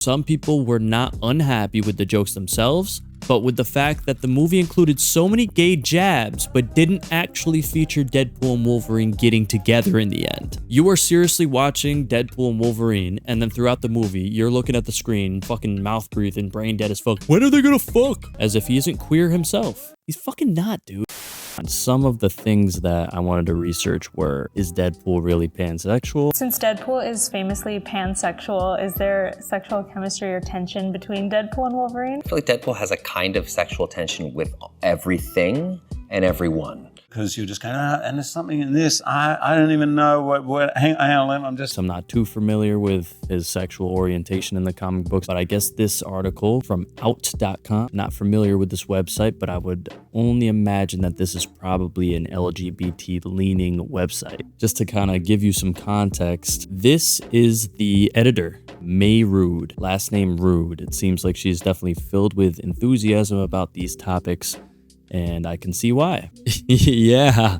Some people were not unhappy with the jokes themselves, but with the fact that the movie included so many gay jabs but didn't actually feature Deadpool and Wolverine getting together in the end. You are seriously watching Deadpool and Wolverine, and then throughout the movie, you're looking at the screen, fucking mouth breathing, brain dead as fuck. When are they gonna fuck? As if he isn't queer himself. He's fucking not, dude. Some of the things that I wanted to research were, is Deadpool really pansexual? Since Deadpool is famously pansexual, is there sexual chemistry or tension between Deadpool and Wolverine? I feel like Deadpool has a kind of sexual tension with everything and everyone. Because you're just going, and there's something in this, I don't even know what hang on, I'm not too familiar with his sexual orientation in the comic books, but I guess this article from out.com, not familiar with this website, but I would only imagine that this is probably an LGBT leaning website. Just to kind of give you some context, this is the editor, May Rude, last name Rude. It seems like she's definitely filled with enthusiasm about these topics, and I can see why. Yeah,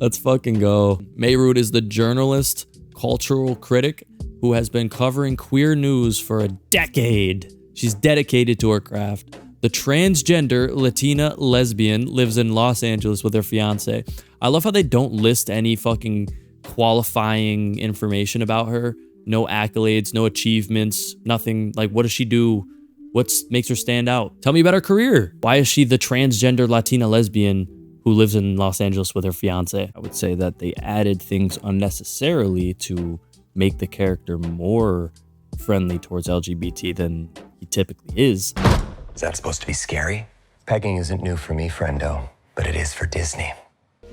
let's fucking go. May Rude is the journalist, cultural critic who has been covering queer news for a decade. She's dedicated to her craft. The transgender Latina lesbian lives in Los Angeles with her fiance. I love how they don't list any fucking qualifying information about her. No accolades, no achievements, nothing. Like, what does she do? What makes her stand out? Tell me about her career. Why is she the transgender Latina lesbian who lives in Los Angeles with her fiance? I would say that they added things unnecessarily to make the character more friendly towards LGBT than he typically is. Is that supposed to be scary? Pegging isn't new for me, friendo, but it is for Disney.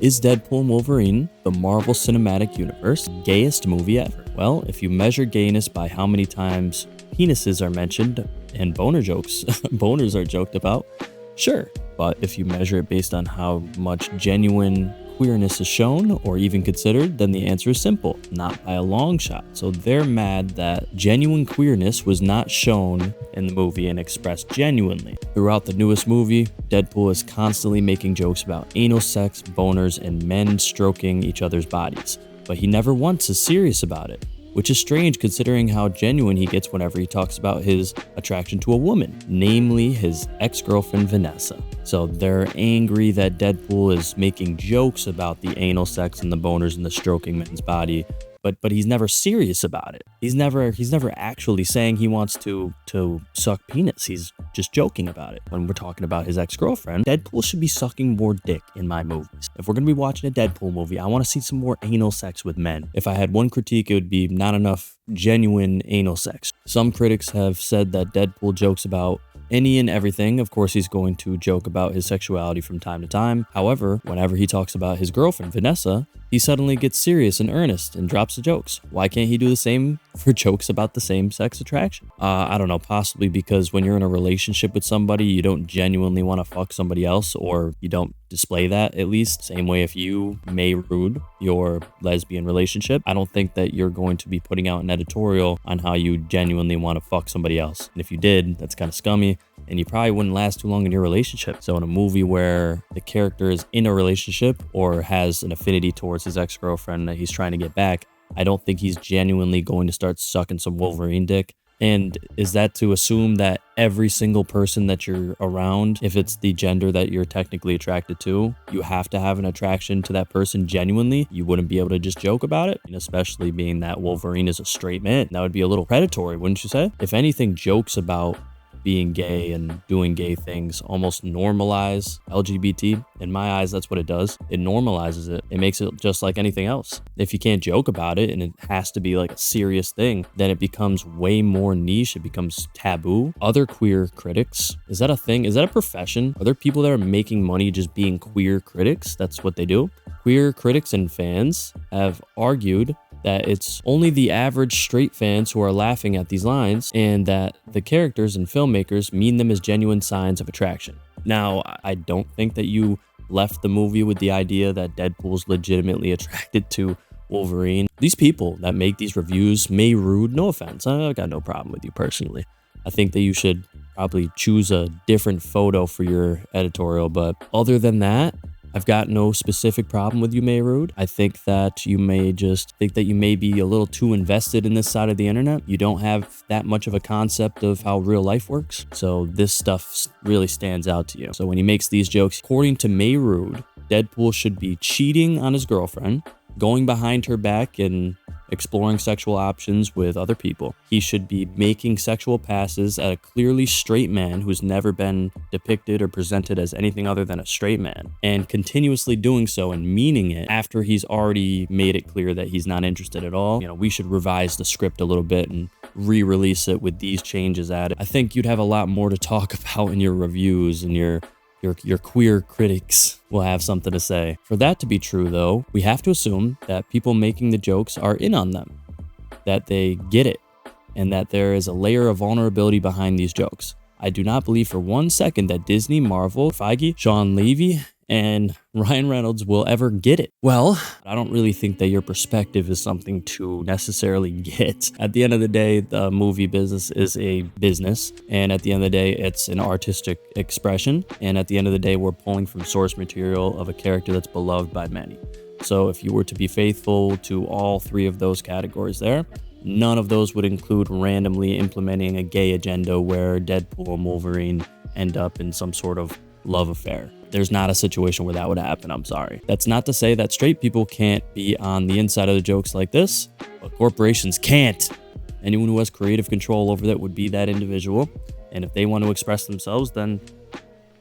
Is Deadpool and Wolverine, the Marvel Cinematic Universe, gayest movie ever? Well, if you measure gayness by how many times penises are mentioned and boners are joked about, sure. But if you measure it based on how much genuine queerness is shown or even considered, then the answer is simple, not by a long shot. So they're mad that genuine queerness was not shown in the movie and expressed genuinely. Throughout the newest movie, Deadpool is constantly making jokes about anal sex, boners, and men stroking each other's bodies, but he never once is serious about it, which is strange considering how genuine he gets whenever he talks about his attraction to a woman, namely his ex-girlfriend Vanessa. So they're angry that Deadpool is making jokes about the anal sex and the boners and the stroking men's body, but he's never serious about it. He's never actually saying he wants to suck penis. He's just joking about it. When we're talking about his ex-girlfriend, Deadpool should be sucking more dick in my movies. If we're gonna be watching a Deadpool movie, I want to see some more anal sex with men. If I had one critique, it would be not enough genuine anal sex. Some critics have said that Deadpool jokes about any and everything. Of course, he's going to joke about his sexuality from time to time. However, whenever he talks about his girlfriend, Vanessa, he suddenly gets serious and earnest and drops the jokes. Why can't he do the same for jokes about the same sex attraction? I don't know, possibly because when you're in a relationship with somebody, you don't genuinely want to fuck somebody else, or you don't display that, at least. Same way if you May Rude your lesbian relationship, I don't think that you're going to be putting out an editorial on how you genuinely want to fuck somebody else. And if you did, that's kind of scummy, and you probably wouldn't last too long in your relationship. So in a movie where the character is in a relationship or has an affinity towards his ex-girlfriend that he's trying to get back, I don't think he's genuinely going to start sucking some Wolverine dick. And is that to assume that every single person that you're around, if it's the gender that you're technically attracted to, you have to have an attraction to that person genuinely? You wouldn't be able to just joke about it? And especially being that Wolverine is a straight man, that would be a little predatory, wouldn't you say? If anything, jokes about being gay and doing gay things almost normalize LGBT. In my eyes, that's what it does. It normalizes it. It makes it just like anything else. If you can't joke about it and it has to be like a serious thing, then it becomes way more niche. It becomes taboo. Other queer critics, is that a thing? Is that a profession? Are there people that are making money just being queer critics? That's what they do. Queer critics and fans have argued that it's only the average straight fans who are laughing at these lines, and that the characters and filmmakers mean them as genuine signs of attraction. Now, I don't think that you left the movie with the idea that Deadpool's legitimately attracted to Wolverine. These people that make these reviews, May Rude, no offense, I got no problem with you personally. I think that you should probably choose a different photo for your editorial, but other than that, I've got no specific problem with you, Mayrood. I think that you may be a little too invested in this side of the internet. You don't have that much of a concept of how real life works. So this stuff really stands out to you. So when he makes these jokes, according to Mayrood, Deadpool should be cheating on his girlfriend, going behind her back and exploring sexual options with other people. He should be making sexual passes at a clearly straight man who's never been depicted or presented as anything other than a straight man, and continuously doing so and meaning it after he's already made it clear that he's not interested at all. We should revise the script a little bit and re-release it with these changes added. I think you'd have a lot more to talk about in your reviews, and your queer critics will have something to say. For that to be true, though, we have to assume that people making the jokes are in on them, that they get it, and that there is a layer of vulnerability behind these jokes. I do not believe for 1 second that Disney, Marvel, Feige, Sean Levy, and Ryan Reynolds will ever get it. Well, I don't really think that your perspective is something to necessarily get. At the end of the day, the movie business is a business, and at the end of the day, it's an artistic expression, and at the end of the day, we're pulling from source material of a character that's beloved by many. So if you were to be faithful to all three of those categories there, none of those would include randomly implementing a gay agenda where Deadpool and Wolverine end up in some sort of love affair. There's not a situation where that would happen. I'm sorry. That's not to say that straight people can't be on the inside of the jokes like this, but corporations can't. Anyone who has creative control over that would be that individual. And if they want to express themselves, then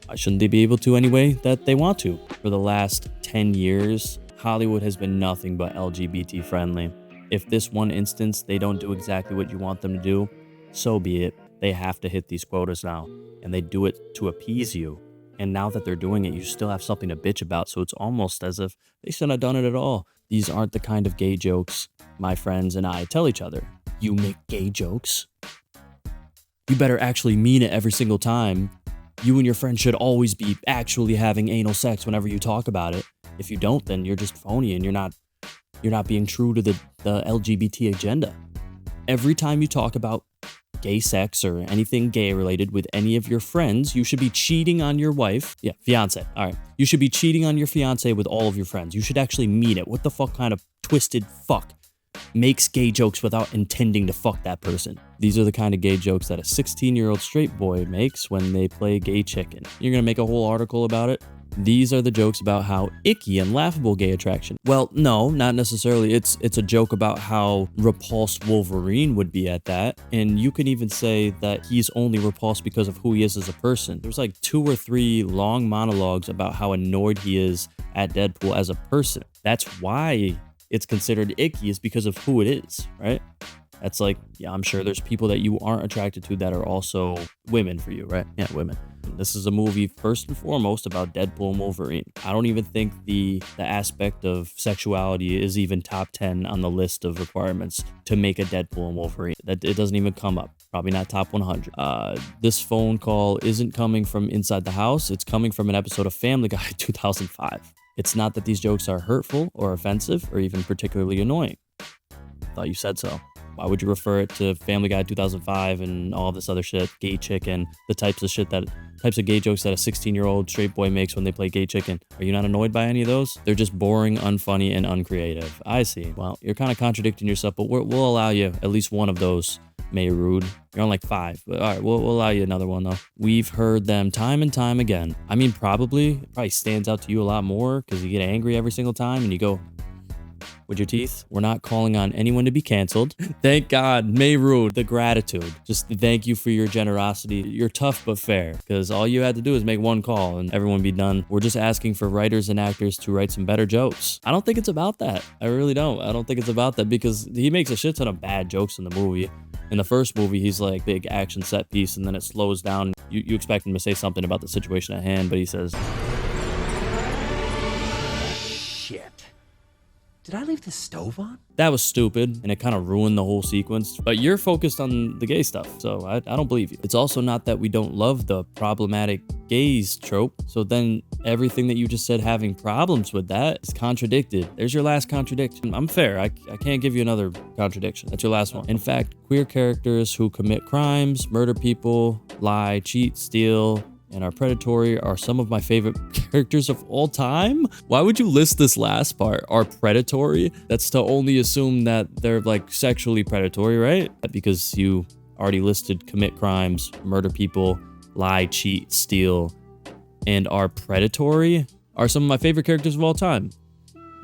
why shouldn't they be able to any way that they want to? For the last 10 years, Hollywood has been nothing but LGBT friendly. If this one instance they don't do exactly what you want them to do, so be it. They have to hit these quotas now, and they do it to appease you. And now that they're doing it, you still have something to bitch about. So it's almost as if they shouldn't have done it at all. These aren't the kind of gay jokes my friends and I tell each other. You make gay jokes? You better actually mean it every single time. You and your friend should always be actually having anal sex whenever you talk about it. If you don't, then you're just phony and you're not being true to the LGBT agenda. Every time you talk about gay sex or anything gay related with any of your friends, you should be cheating on your wife. Yeah, fiance. All right. You should be cheating on your fiance with all of your friends. You should actually mean it. What the fuck kind of twisted fuck makes gay jokes without intending to fuck that person? These are the kind of gay jokes that a 16-year-old straight boy makes when they play gay chicken. You're gonna make a whole article about it? These are the jokes about how icky and laughable gay attraction. Well, no, not necessarily. It's a joke about how repulsed Wolverine would be at that. And you can even say that he's only repulsed because of who he is as a person. There's like 2 or 3 long monologues about how annoyed he is at Deadpool as a person. That's why it's considered icky, is because of who it is, right? That's like, yeah, I'm sure there's people that you aren't attracted to that are also women for you, right? Yeah, women. This is a movie first and foremost about Deadpool and Wolverine. I don't even think the aspect of sexuality is even top 10 on the list of requirements to make a Deadpool and Wolverine. That it doesn't even come up. Probably not top 100. This phone call isn't coming from inside the house. It's coming from an episode of Family Guy 2005. It's not that these jokes are hurtful or offensive or even particularly annoying. I thought you said so. Why would you refer it to Family Guy 2005 and all this other shit, gay chicken, the types of gay jokes that a 16-year-old straight boy makes when they play gay chicken? Are you not annoyed by any of those? They're just boring, unfunny, and uncreative. I see. Well, you're kind of contradicting yourself, but we'll allow you at least one of those, Mayrood. You're on like 5, but all right, we'll allow you another one though. We've heard them time and time again. I mean, it probably stands out to you a lot more because you get angry every single time and you go with your teeth. We're not calling on anyone to be canceled. Thank God, Mayrood, the gratitude. Just thank you for your generosity. You're tough but fair, because all you had to do is make one call and everyone be done. We're just asking for writers and actors to write some better jokes. I don't think it's about that. I really don't. I don't think it's about that, because he makes a shit ton of bad jokes in the movie. In the first movie, he's like big action set piece, and then it slows down. You expect him to say something about the situation at hand, but he says, Shit. Did I leave the stove on? That was stupid, and it kind of ruined the whole sequence. But you're focused on the gay stuff, so I don't believe you. It's also not that we don't love the problematic gays trope, so then everything that you just said having problems with that is contradicted. There's your last contradiction. I'm fair. I can't give you another contradiction. That's your last one. In fact, queer characters who commit crimes, murder people, lie, cheat, steal, and are predatory are some of my favorite characters of all time? Why would you list this last part? Are predatory? That's to only assume that they're like sexually predatory, right? Because you already listed commit crimes, murder people, lie, cheat, steal, and are predatory are some of my favorite characters of all time.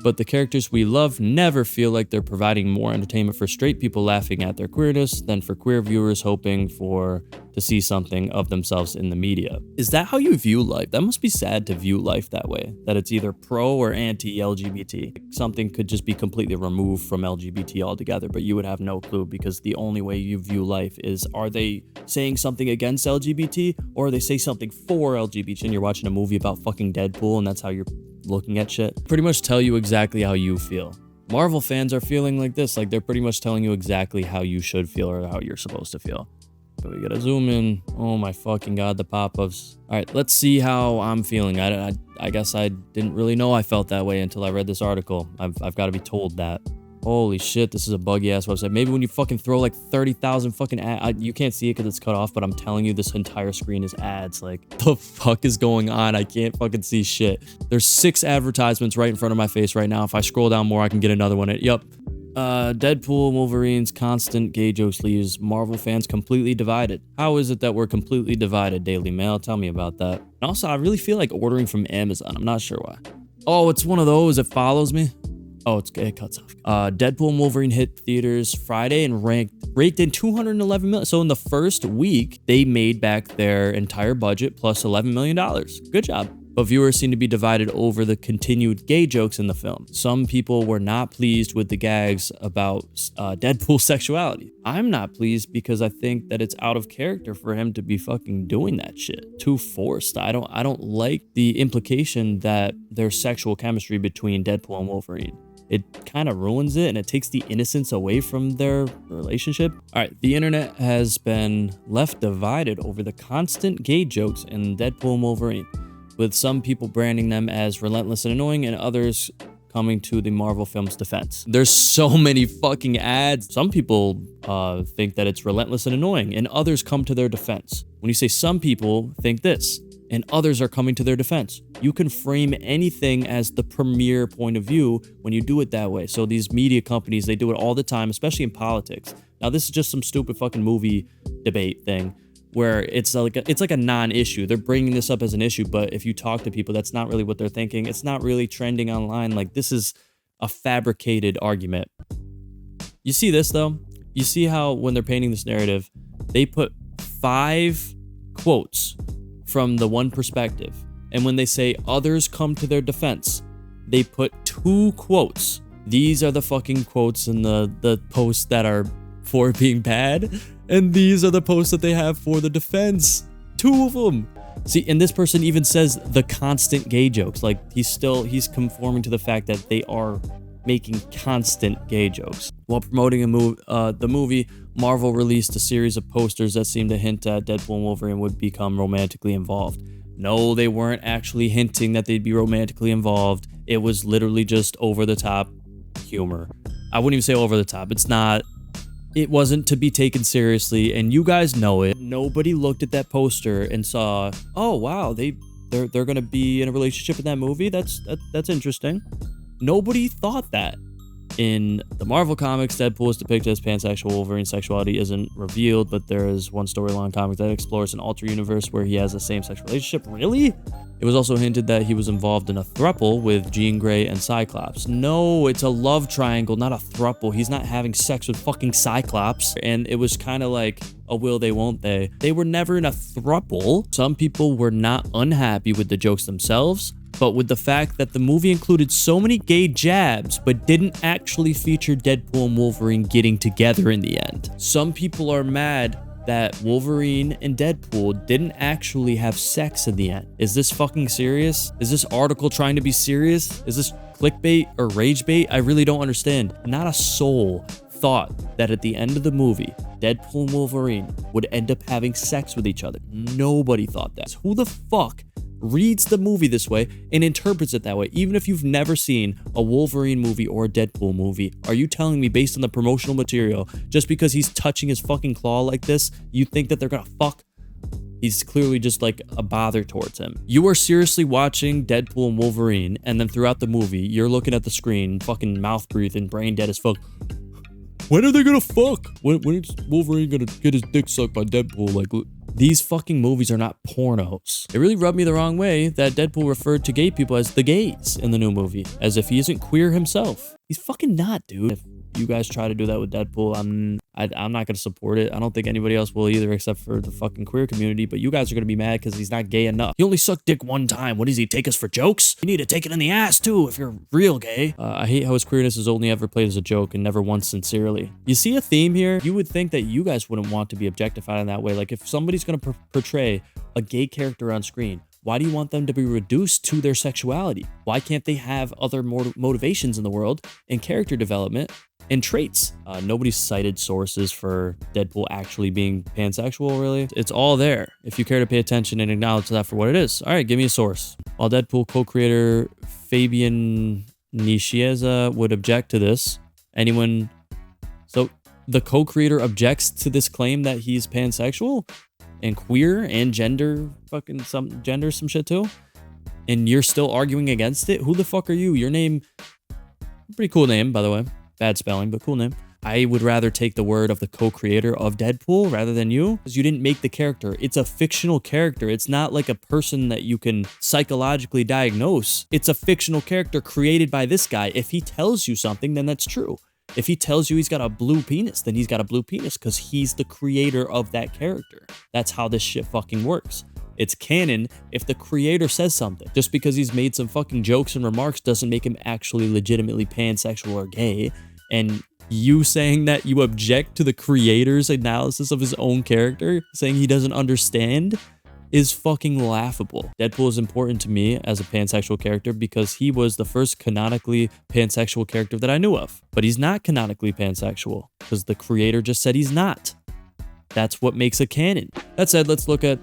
But the characters we love never feel like they're providing more entertainment for straight people laughing at their queerness than for queer viewers hoping to see something of themselves in the media. Is that how you view life? That must be sad to view life that way, that it's either pro or anti-LGBT. Something could just be completely removed from LGBT altogether, but you would have no clue because the only way you view life is, are they saying something against LGBT or are they say something for LGBT and you're watching a movie about fucking Deadpool and that's how you're looking at shit? Pretty much tell you exactly how you feel. Marvel fans are feeling like this, like they're pretty much telling you exactly how you should feel or how you're supposed to feel. But we gotta zoom in. Oh my fucking god, the pop-ups. All right, let's see how I'm feeling. I guess I didn't really know I felt that way until I read this article. I've got to be told that. Holy shit, this is a buggy ass website. Maybe when you fucking throw like 30,000 fucking ads, you can't see it because it's cut off, but I'm telling you, this entire screen is ads. Like, the fuck is going on? I can't fucking see shit. There's 6 advertisements right in front of my face right now. If I scroll down more, I can get another one. Yep. Deadpool, Wolverine's constant gay jokes leaves Marvel fans completely divided. How is it that we're completely divided, Daily Mail? Tell me about that. And also, I really feel like ordering from Amazon. I'm not sure why. Oh, it's one of those. It follows me. Oh, it cuts off. Deadpool and Wolverine hit theaters Friday and raked in $211 million. So in the first week, they made back their entire budget plus $11 million. Good job. But viewers seem to be divided over the continued gay jokes in the film. Some people were not pleased with the gags about Deadpool's sexuality. I'm not pleased because I think that it's out of character for him to be fucking doing that shit. Too forced. I don't like the implication that there's sexual chemistry between Deadpool and Wolverine. It kind of ruins it and it takes the innocence away from their relationship. All right, the internet has been left divided over the constant gay jokes in Deadpool and Wolverine, with some people branding them as relentless and annoying and others coming to the Marvel film's defense. There's so many fucking ads. Some people think that it's relentless and annoying and others come to their defense. When you say some people think this, and others are coming to their defense. You can frame anything as the premier point of view when you do it that way. So these media companies, they do it all the time, especially in politics. Now, this is just some stupid fucking movie debate thing where it's like a non-issue. They're bringing this up as an issue, but if you talk to people, that's not really what they're thinking. It's not really trending online. Like, this is a fabricated argument. You see this, though? You see how when they're painting this narrative, they put 5 quotes from the one perspective. And when they say others come to their defense, they put 2 quotes. These are the fucking quotes in the posts that are for being bad. And these are the posts that they have for the defense. 2 of them. See, and this person even says the constant gay jokes. Like, he's conforming to the fact that they are making constant gay jokes. While promoting the movie, Marvel released a series of posters that seemed to hint at Deadpool and Wolverine would become romantically involved. No, they weren't actually hinting that they'd be romantically involved. It was literally just over-the-top humor. I wouldn't even say over-the-top. It wasn't to be taken seriously, and you guys know it. Nobody looked at that poster and saw, oh wow, they're gonna be in a relationship in that movie. That's interesting. Nobody thought that. In the Marvel comics, Deadpool is depicted as pansexual. Wolverine's sexuality isn't revealed, but there is one storyline comic that explores an alternate universe where he has a same-sex relationship. Really? It was also hinted that he was involved in a throuple with Jean Grey and Cyclops. No, it's a love triangle, not a throuple. He's not having sex with fucking Cyclops. And it was kind of like a will they, won't they. They were never in a throuple. Some people were not unhappy with the jokes themselves, but with the fact that the movie included so many gay jabs, but didn't actually feature Deadpool and Wolverine getting together in the end. Some people are mad that Wolverine and Deadpool didn't actually have sex in the end. Is this fucking serious? Is this article trying to be serious? Is this clickbait or rage bait? I really don't understand. Not a soul thought that at the end of the movie, Deadpool and Wolverine would end up having sex with each other. Nobody thought that. Who the fuck reads the movie this way and interprets it that way? Even if you've never seen a Wolverine movie or a Deadpool movie, are you telling me based on the promotional material, just because he's touching his fucking claw like this, you think that they're gonna fuck? He's clearly just like a bother towards him. You are seriously watching Deadpool and Wolverine, and then throughout the movie, you're looking at the screen, fucking mouth breathing, brain dead as fuck. When are they gonna fuck? When is Wolverine gonna get his dick sucked by Deadpool? Like, these fucking movies are not pornos. It really rubbed me the wrong way that Deadpool referred to gay people as the gays in the new movie, as if he isn't queer himself. He's fucking not, dude. If you guys try to do that with Deadpool, I'm not gonna support it. I don't think anybody else will either, except for the fucking queer community. But you guys are gonna be mad because he's not gay enough. He only sucked dick one time. What does he take us for jokes? You need to take it in the ass too if you're real gay. I hate how his queerness is only ever played as a joke and never once sincerely. You see a theme here? You would think that you guys wouldn't want to be objectified in that way. Like if somebody's gonna portray a gay character on screen, why do you want them to be reduced to their sexuality? Why can't they have other motivations in the world and character development and traits? Nobody cited sources for Deadpool actually being pansexual, really. It's all there if you care to pay attention and acknowledge that for what it is. All right, give me a source. While Deadpool co-creator Fabian Nicieza would object to this, so the co-creator objects to this claim that he's pansexual and queer and gender some shit too, and you're still arguing against it? Who the fuck are you? Your name, pretty cool name, by the way. Bad spelling, but cool name. I would rather take the word of the co-creator of Deadpool rather than you, because you didn't make the character. It's a fictional character. It's not like a person that you can psychologically diagnose. It's a fictional character created by this guy. If he tells you something, then that's true. If he tells you he's got a blue penis, then he's got a blue penis because he's the creator of that character. That's how this shit fucking works. It's canon if the creator says something. Just because he's made some fucking jokes and remarks doesn't make him actually legitimately pansexual or gay. And you saying that you object to the creator's analysis of his own character, saying he doesn't understand, is fucking laughable. Deadpool is important to me as a pansexual character because he was the first canonically pansexual character that I knew of. But he's not canonically pansexual because the creator just said he's not. That's what makes a canon. That said, let's look at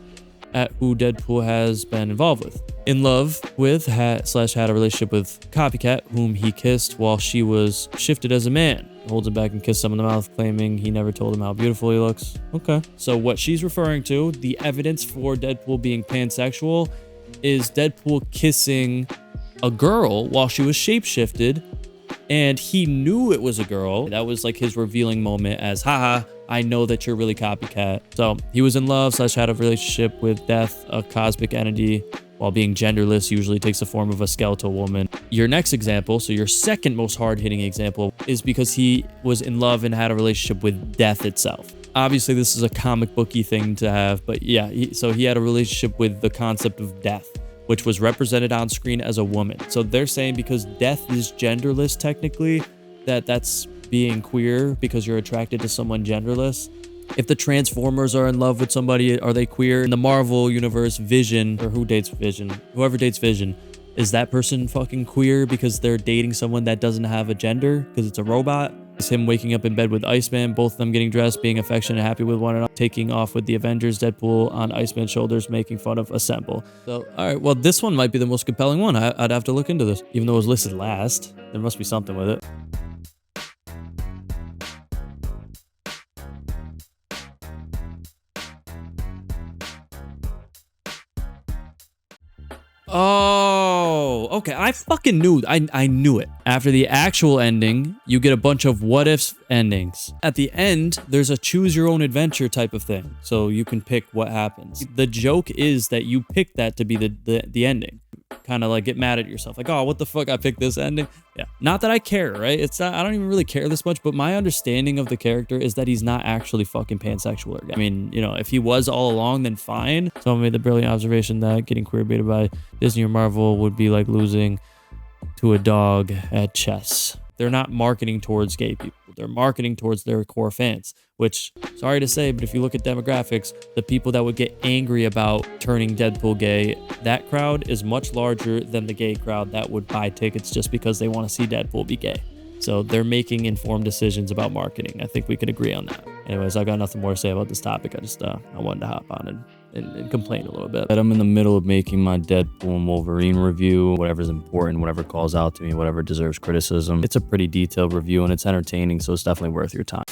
who Deadpool has been involved with. In love with had a relationship with Copycat, whom he kissed while she was shifted as a man. Holds him back and kisses him in the mouth, claiming he never told him how beautiful he looks. Okay. So what she's referring to, the evidence for Deadpool being pansexual, is Deadpool kissing a girl while she was shapeshifted, and he knew it was a girl. That was like his revealing moment as, haha, I know that you're really Copycat. So he was in love / had a relationship with Death, a cosmic entity, while being genderless usually takes the form of a skeletal woman. Your next example, so your second most hard-hitting example, is because he was in love and had a relationship with Death itself. Obviously, this is a comic booky thing to have, but yeah, so he had a relationship with the concept of Death, which was represented on screen as a woman. So they're saying because Death is genderless technically, that's being queer because you're attracted to someone genderless. If the Transformers are in love with somebody, are they queer? In the Marvel universe, Vision, or who dates Vision? Whoever dates Vision, is that person fucking queer because they're dating someone that doesn't have a gender because it's a robot? Is him waking up in bed with Iceman, both of them getting dressed, being affectionate, happy with one another, taking off with the Avengers, Deadpool on Iceman's shoulders, making fun of Assemble. So, all right, well, this one might be the most compelling one. I'd have to look into this. Even though it was listed last, there must be something with it. Oh, okay. I fucking knew. I knew it. After the actual ending, you get a bunch of what ifs endings. At the end, there's a choose your own adventure type of thing. So you can pick what happens. The joke is that you pick that to be the ending. Kind of like get mad at yourself. Like, oh, what the fuck? I picked this ending. Yeah. Not that I care, right? It's not, I don't even really care this much, but my understanding of the character is that he's not actually fucking pansexual or gay. I mean, you know, if he was all along, then fine. Someone made the brilliant observation that getting queer baited by Disney or Marvel would be like losing to a dog at chess. They're not marketing towards gay people. They're marketing towards their core fans, which, sorry to say, but if you look at demographics, the people that would get angry about turning Deadpool gay, that crowd is much larger than the gay crowd that would buy tickets just because they want to see Deadpool be gay. So they're making informed decisions about marketing. I think we could agree on that. Anyways, I got nothing more to say about this topic. I wanted to hop on and complain a little bit. But I'm in the middle of making my Deadpool and Wolverine review. Whatever's important, whatever calls out to me, whatever deserves criticism. It's a pretty detailed review and it's entertaining, so it's definitely worth your time.